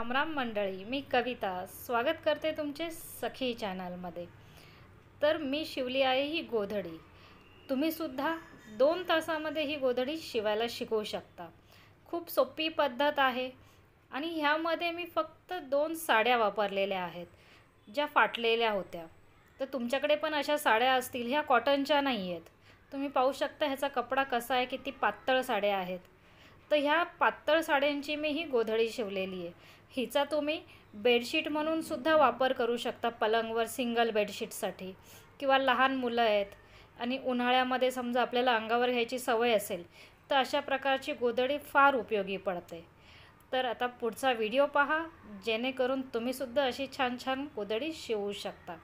राम राम मंडळी, मी कविता स्वागत करते तुमचे सखी चॅनलमध्ये। तर मी शिवली आहे ही गोधडी। तुम्हीसुद्धा 2 तासामध्ये ही गोधडी शिवायला शिकू शकता। खूप सोपी पद्धत आहे आणि ह्यामध्ये मी फक्त 2 साड्या वापरलेल्या आहेत, ज्या फाटलेल्या होत्या। तर तुमच्याकडे पण अशा साड्या असतील, ह्या कॉटनच्या नाही आहेत। तुम्ही पाहू शकता ह्याचा कपडा कसा आहे, किती पातळ साड्या आहेत। तर ह्या पातळ साड्यांची मी ही गोधडी शिवलेली आहे। हिचा तुम्ही बेडशीट म्हणून सुद्धा वापर करू शकता, पलंगवर सिंगल बेडशीटसाठी, किंवा लहान मुलं आहेत आणि उन्हाळ्यामध्ये समजा आपल्याला अंगावर घ्यायची सवय असेल तर अशा प्रकारची गोधडी फार उपयोगी पडते। तर आता पुढचा व्हिडिओ पहा, जेणेकरून तुम्हीसुद्धा अशी छान छान गोधडी शिवू शकता।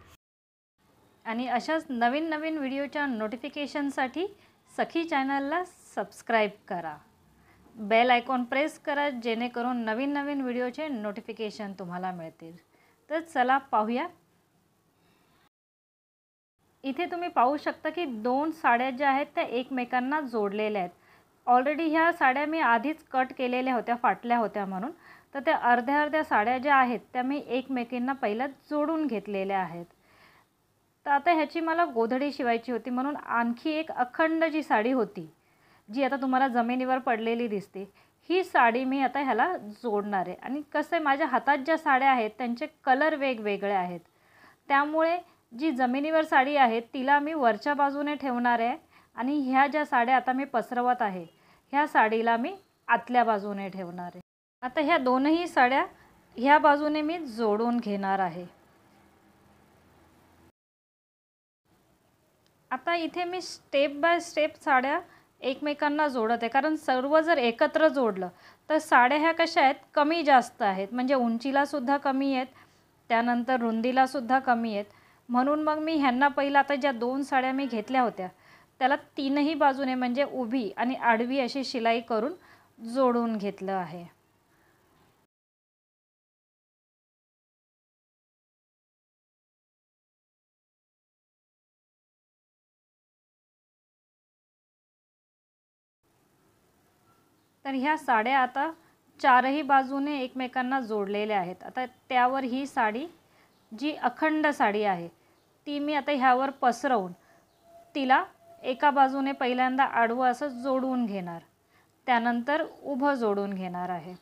आणि अशाच नवीन नवीन व्हिडिओच्या नोटिफिकेशनसाठी सखी चॅनलला सबस्क्राईब करा, बेल आयकॉन प्रेस करा, जेणेकरून नवीन नवीन व्हिडिओचे नोटिफिकेशन तुम्हाला मिळतील। तर चला पाहूया। इथे तुम्ही पाहू शकता की 2 साड्या ज्या आहेत त्या एकमेकांना जोडलेल्या आहेत। ऑलरेडी ह्या साड्या मी आधीच कट केलेल्या होत्या, फाटल्या होत्या म्हणून। तर त्या अर्ध्या अर्ध्या साड्या ज्या आहेत त्या मी एकमेकींना पहिला जोडून घेतलेल्या आहेत। तर आता ह्याची मला गोधडी शिवायची होती, म्हणून आणखी एक अखंड जी साडी होती, जी आता तुम्हाला जमिनीवर पडलेली दिसते, ही साडी मी आता ह्याला जोडणार आहे। आणि कसं आहे, माझ्या हातात ज्या साड्या आहेत त्यांचे कलर वेगवेगळे आहेत, त्यामुळे जी जमिनीवर साडी आहे तिला मी वरच्या बाजूने ठेवणार आहे आणि ह्या ज्या साड्या आता मी पसरवत आहे ह्या साडीला मी आतल्या बाजूने ठेवणार आहे। आता ह्या दोनही साड्या ह्या बाजूने मी जोडून घेणार आहे। आता इथे मी स्टेप बाय स्टेप साड्या एकमेकांना जोडत आहे, कारण सर्व जर एकत्र जोडलं तर साड्या ह्या कशा आहेत, कमी जास्त आहेत, म्हणजे उंचीलासुद्धा कमी आहेत, त्यानंतर रुंदीलासुद्धा कमी आहेत। म्हणून मग मी ह्यांना पहिला, आता ज्या 2 साड्या मी घेतल्या होत्या त्याला तीनही बाजूने म्हणजे उभी आणि आडवी अशी शिलाई करून जोडून घेतलं आहे। तर ह्या साड्या आता 4ही बाजूने एकमेकांना जोडलेल्या आहेत। आता त्यावर ही साडी, जी अखंड साडी आहे, ती मी आता ह्यावर पसरवून तिला एका बाजूने पहिल्यांदा आडवं असं जोडून घेणार, त्यानंतर उभं जोडून घेणार आहे।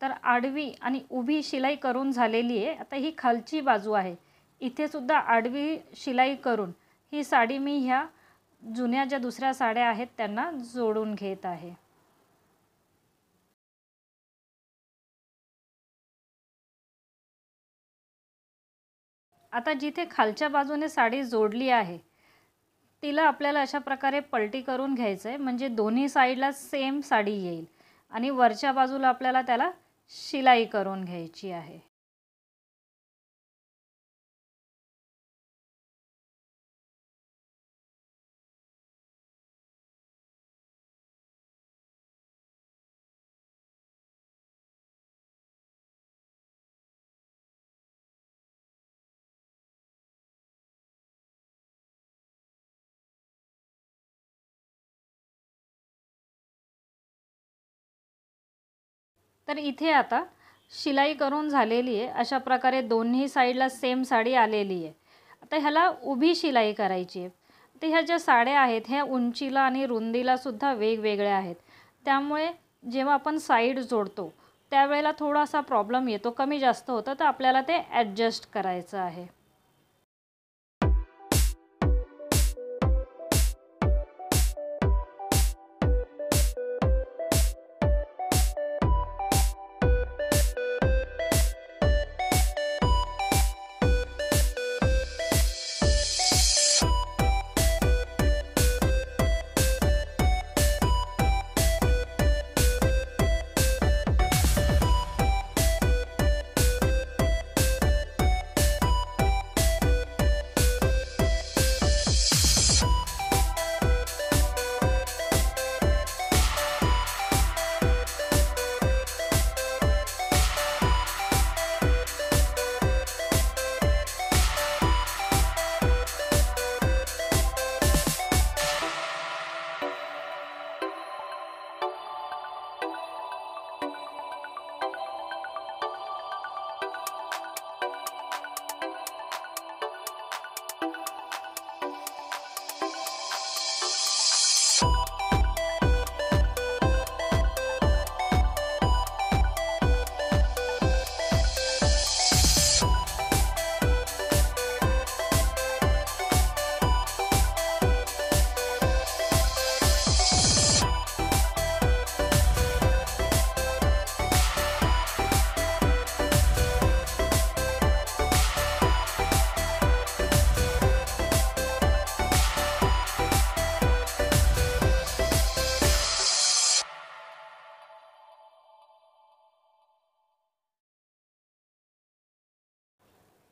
तर आडवी आणि उभी शिलाई करून झालेली आहे। आता ही खालची बाजू आहे, इथे सुद्धा आडवी शिलाई करून ही साडी मी ह्या जुन्या ज्या दुसऱ्या साड्या आहेत त्यांना जोडून घेत आहे। आता जिथे खालच्या बाजूने साडी जोडली आहे तिला आपल्याला अशा प्रकारे पलटी करून घ्यायचं आहे, म्हणजे दोन्ही साईडला सेम साडी येईल आणि वरच्या बाजूला आपल्याला त्याला शिलाई करून घ्यायची आहे. तर इथे आता शिलाई करून झालेली आहे. अशा प्रकारे दोन्ही साईडला सेम साडी आलेली आहे. आता ह्याला उभी शिलाई करायची आहे. तर ह्या ज्या साड्या आहेत ह्या उंचीला आणि रुंदीला सुद्धा वेगवेगळ्या आहेत. त्यामुळे जेव्हा आपण साईड जोडतो त्यावेळेला थोडासा प्रॉब्लेम येतो, कमी जास्त होतं, तर आपल्याला ते ॲडजस्ट करायचं आहे.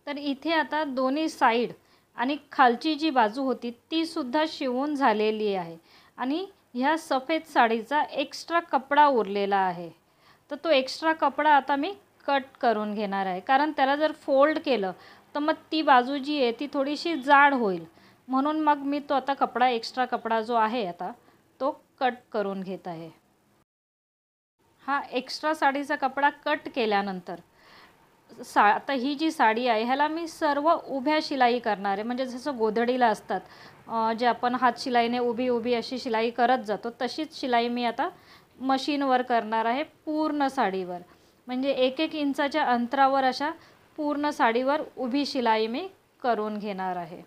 तर इथे आता दोन्ही साईड आणि खालची जी बाजू होती ती सुद्धा शिवून झालेली आहे आणि ह्या सफेद साडीचा एक्स्ट्रा कपडा उरलेला आहे. तर तो एक्स्ट्रा कपडा आता मी कट करून घेणार आहे, कारण त्याला जर फोल्ड केलं तर मग ती बाजू जी आहे ती थोडीशी जाड होईल. म्हणून मग मी तो आता कपडा, एक्स्ट्रा कपडा जो आहे आता तो कट करून घेत आहे. हा एक्स्ट्रा साडीचा कपडा कट केल्यानंतर आता ही जी साडी आहे ह्याला मी सर्व उभ्या शिलाई करणार आहे, म्हणजे जसं गोधडीला असतात जे आपण हात शिलाईने उभी उभी अशी शिलाई करत जातो तशीच शिलाई मी आता मशीनवर करणार आहे पूर्ण साडीवर. म्हणजे 1-1 इंचाच्या अंतरावर अशा पूर्ण साडीवर उभी शिलाई मी करून घेणार आहे.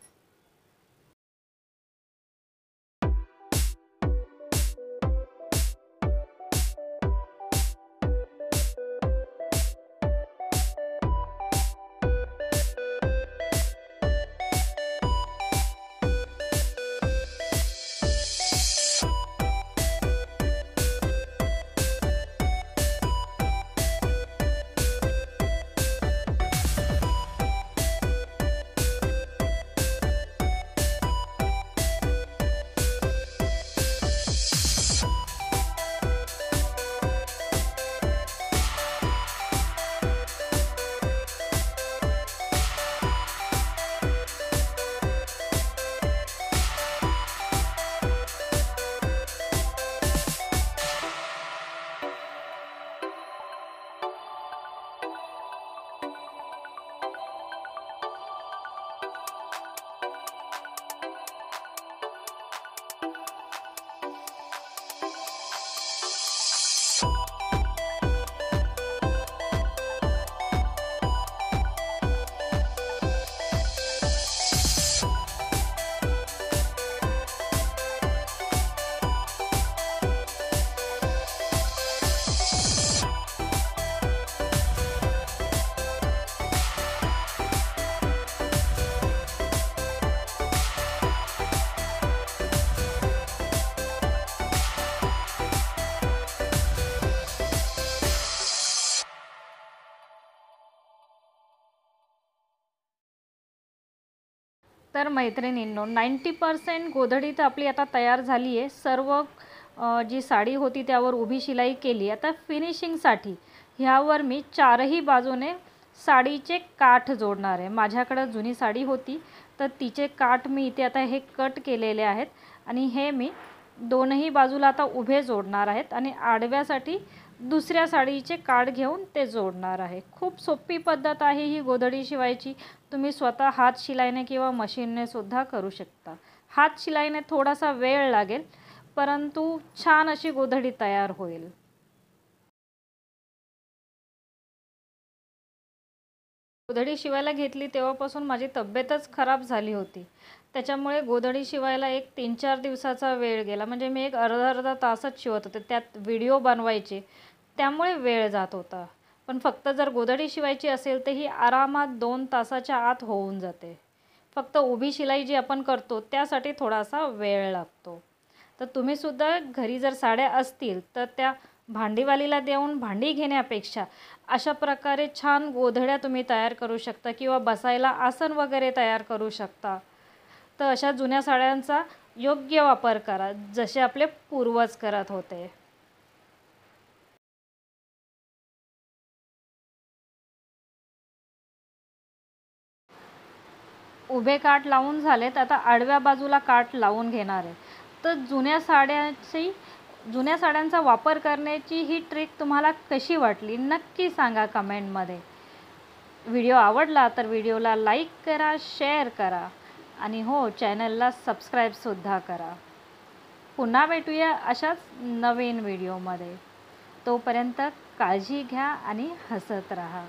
तर मैत्रिणींनो 90% गोधडी तर आपली आता तयार झाली आहे. सर्व जी साडी होती त्यावर उभी शिलाई केली. आता फिनिशिंगसाठी ह्यावर मी चारही बाजूने साडीचे काठ जोडणार आहे. माझ्याकडं जुनी साडी होती तर तिचे काठ मी इथे आता हे कट केलेले आहेत आणि हे मी दोनही बाजूला आता उभे जोडणार आहेत आणि आडव्यासाठी दुसऱ्या साडीचे काठ घेऊन ते जोडणार आहे. खूप सोपी पद्धत आहे ही गोधडी शिवायची. तुम्ही स्वतः हात शिलाईने किंवा मशीनने सुद्धा करू शकता. हात शिलाईने थोडासा वेळ लागेल परंतु छान अशी गोधडी तयार होईल. गोधडी शिवायला घेतली तेव्हापासून माझी तब्येतच खराब झाली होती. त्याच्यामुळे गोधडी शिवायला एक 3-4 दिवसाचा वेळ गेला. म्हणजे मी एक अर्धा तासच शिवत होते. त्यात व्हिडिओ बनवायचे त्यामुळे वेळ जात होता. पण फक्त जर गोधडी शिवायची असेल तर ही आरामात 2 तासाच्या आत होऊन जाते. फक्त उभी शिलाई जी आपण करतो त्यासाठी थोडासा वेळ लागतो. तर तुम्हीसुद्धा घरी जर साड्या असतील तर त्या भांडीवालीला देऊन भांडी घेण्यापेक्षा अशा प्रकारे छान गोधड्या तुम्ही तयार करू शकता किंवा बसायला आसन वगैरे तयार करू शकता. तर अशा जुन्या साड्यांचा योग्य वापर करा जसे आपले पूर्वज करत होते. उभे काठ लावून झालेत. आता आडव्या बाजूला काठ लावून घेणार आहे. तर जुन्या साड्यांचा वापर करण्याची ही ट्रिक तुम्हाला कशी वाटली नक्की सांगा कमेंटमध्ये. व्हिडिओ आवडला तर व्हिडिओला लाईक करा, शेअर करा आणि हो चॅनलला सबस्क्राईबसुद्धा करा. पुन्हा भेटूया अशाच नवीन व्हिडिओमध्ये. तोपर्यंत काळजी घ्या आणि हसत राहा.